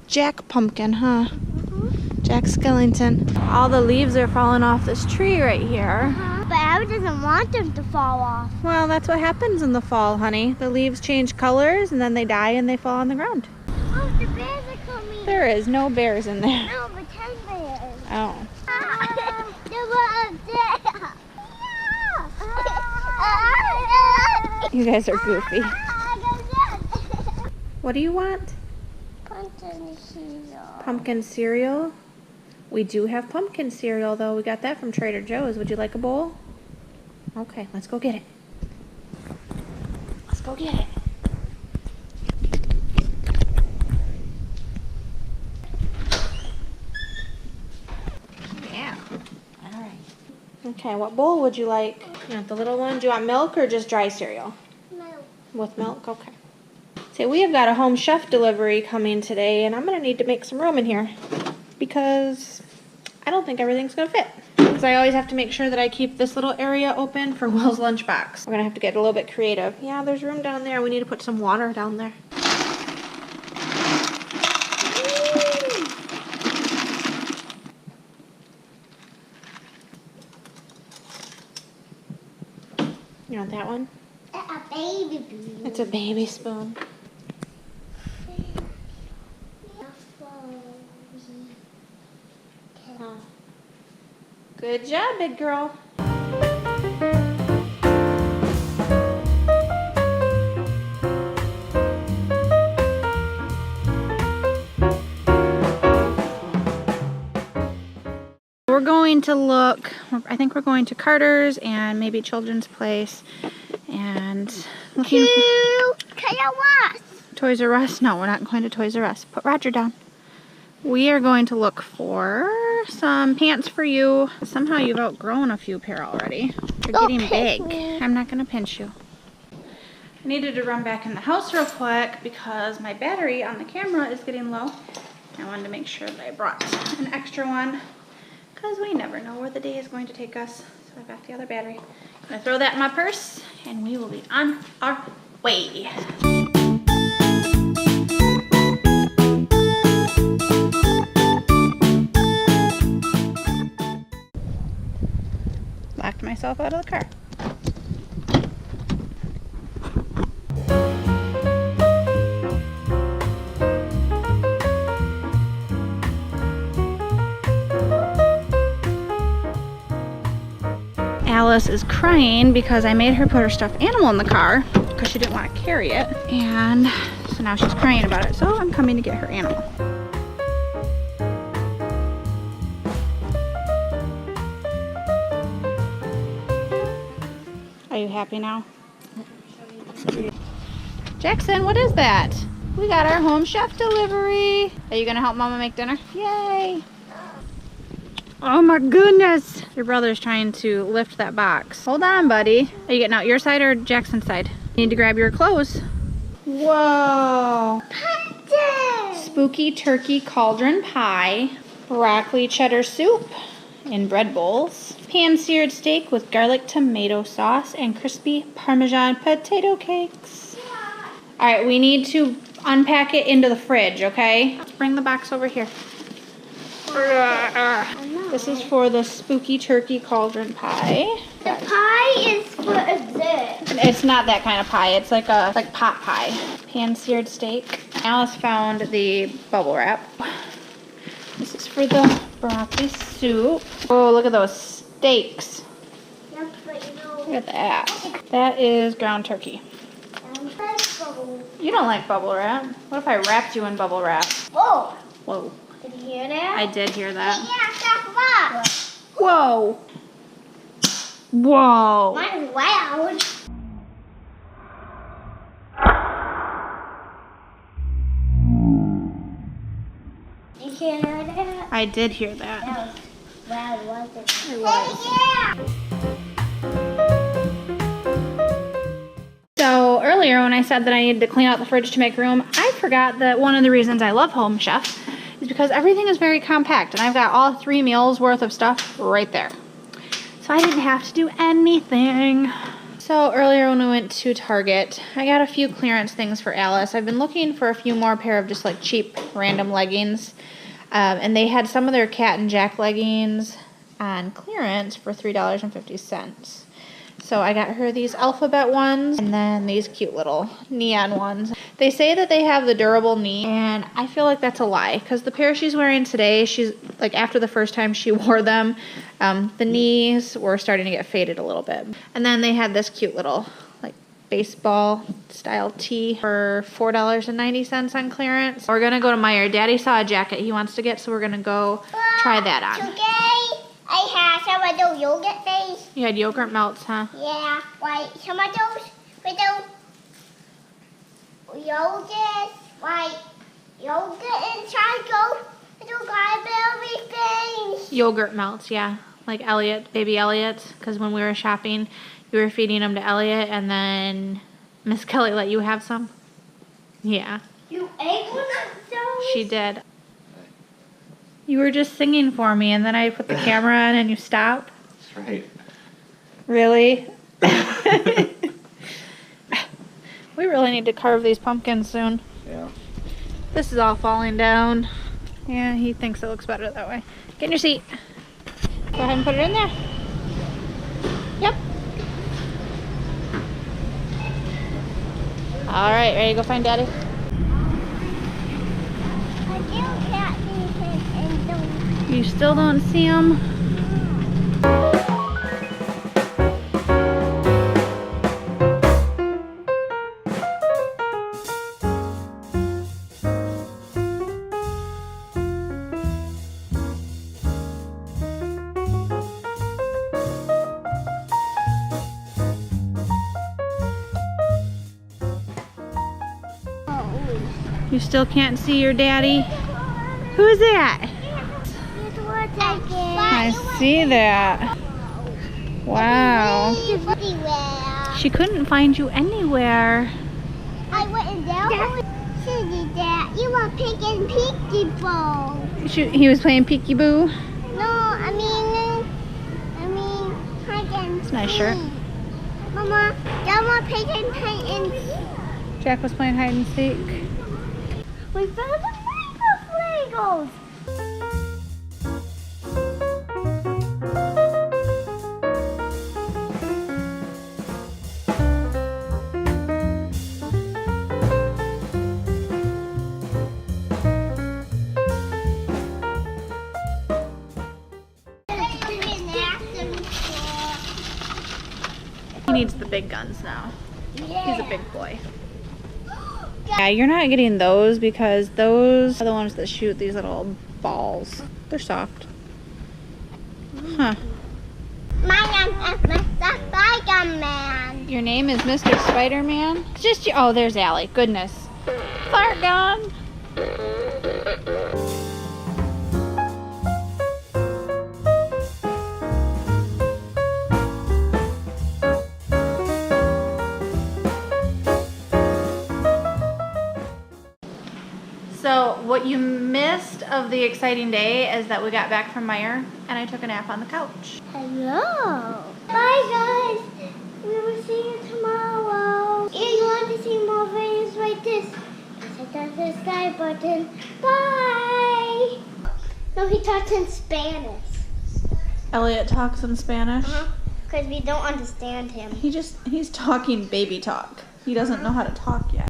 Jack Pumpkin, huh? Jack Skellington. All the leaves are falling off this tree right here. But Abby doesn't want them to fall off. Well, that's what happens in the fall, honey. The leaves change colors and then they die and they fall on the ground. Oh, the bears are coming. There is no bears in there. No, pretend bears. Oh. You guys are goofy. What do you want? Pumpkin cereal. Pumpkin cereal? We do have pumpkin cereal though. We got that from Trader Joe's. Would you like a bowl? Okay, let's go get it. Let's go get it. Yeah. All right. Okay, what bowl would you like? You want the little one? Do you want milk or just dry cereal? Milk. With milk? Okay. So we have got a home chef delivery coming today, and I'm going to need to make some room in here because I don't think everything's going to fit. Because I always have to make sure that I keep this little area open for Will's lunchbox. We're going to have to get a little bit creative. Yeah, there's room down there. We need to put some water down there. You want that one? A baby spoon. It's a baby spoon. Oh. Good job, big girl. We're going to look, I think we're going to Carter's and maybe Children's Place and looking Toys Toys R Us. No, we're not going to Toys R Us. Put Roger down. We are going to look for some pants for you. Somehow you've outgrown a few pair already. You're getting big. I'm not going to pinch you. I needed to run back in the house real quick because my battery on the camera is getting low. I wanted to make sure that I brought an extra one because we never know where the day is going to take us. So I got the other battery. I'm going to throw that in my purse and we will be on our way. Locked myself out of the car. Alice is crying because I made her put her stuffed animal in the car because she didn't want to carry it, and so now she's crying about it, so I'm coming to get her animal. Are you happy now? Jackson, what is that? We got our home chef delivery. Are you gonna help Mama make dinner? Yay! Oh my goodness! Your brother's trying to lift that box. Hold on, buddy. Are you getting out your side or Jackson's side? You need to grab your clothes. Whoa! Spooky turkey cauldron pie, broccoli cheddar soup in bread bowls, pan-seared steak with garlic tomato sauce, and crispy Parmesan potato cakes. All right, we need to unpack it into the fridge, okay? Let's bring the box over here. This is for the spooky turkey cauldron pie. The pie is for a dessert. It's not that kind of pie. It's like a pot pie. Pan-seared steak. Alice found the bubble wrap. This is for the broccoli soup. Oh, look at those steaks. Look at that. That is ground turkey. You don't like bubble wrap. What if I wrapped you in bubble wrap? Whoa. Whoa. Did you hear that? I did hear that. Yeah, that's Whoa. Whoa. mine's loud. You hear that? I did hear that. That was loud, wasn't it? It was. Yeah. So earlier when I said that I needed to clean out the fridge to make room, I forgot that one of the reasons I love Home Chef is because everything is very compact and I've got all 3 meals worth of stuff right there. So I didn't have to do anything. So earlier when we went to Target, I got a few clearance things for Alice. I've been looking for a few more pair of just like cheap random leggings. And they had some of their Cat and Jack leggings on clearance for $3.50. So I got her these alphabet ones and then these cute little neon ones. They say that they have the durable knee, and I feel like that's a lie because the pair she's wearing today, she's like after the first time she wore them, the knees were starting to get faded a little bit. And then they had this cute little like baseball style tee for $4.90 on clearance. We're gonna go to Meijer. Daddy saw a jacket he wants to get, so we're gonna go try that on. Today I had some of those yogurt things. You had yogurt melts, huh? Yeah, like some of those little yogurt, like yogurt inside those little cranberry things. Yogurt melts, yeah. Like Elliot, baby Elliot, because when we were shopping, you were feeding them to Elliot, and then Miss Kelly let you have some? Yeah. You ate one of those? She did. You were just singing for me, and then I put the camera on and you stopped? That's right. Really? We really need to carve these pumpkins soon. Yeah. This is all falling down. Yeah, he thinks it looks better that way. Get in your seat. Go ahead and put it in there. Yep. All right, ready to go find Daddy? I still can't see him and don't. You still don't see him? You still can't see your daddy? Who's that? I see that. Wow. She couldn't find you anywhere. I went down. She did that. You were picking peekaboo. He was playing peekaboo. No, I mean, hide and It's a nice shirt. seek. Mama, that one picking hide and Jack was playing hide and seek. we found the Legos. He needs the big guns now. Yeah. He's a big boy. Yeah, you're not getting those because those are the ones that shoot these little balls. They're soft. Huh. My name is Mr. Spider-Man. Your name is Mr. Spider-Man? It's just you. Oh, there's Allie. Goodness. Fart gun. So what you missed of the exciting day is that we got back from Meijer and I took a nap on the couch. Hello. Bye, guys. We will see you tomorrow. If you want to see more videos like this, hit that subscribe button. Bye. No, he talks in Spanish. Elliot talks in Spanish. Because we don't understand him. He's talking baby talk. He doesn't know how to talk yet.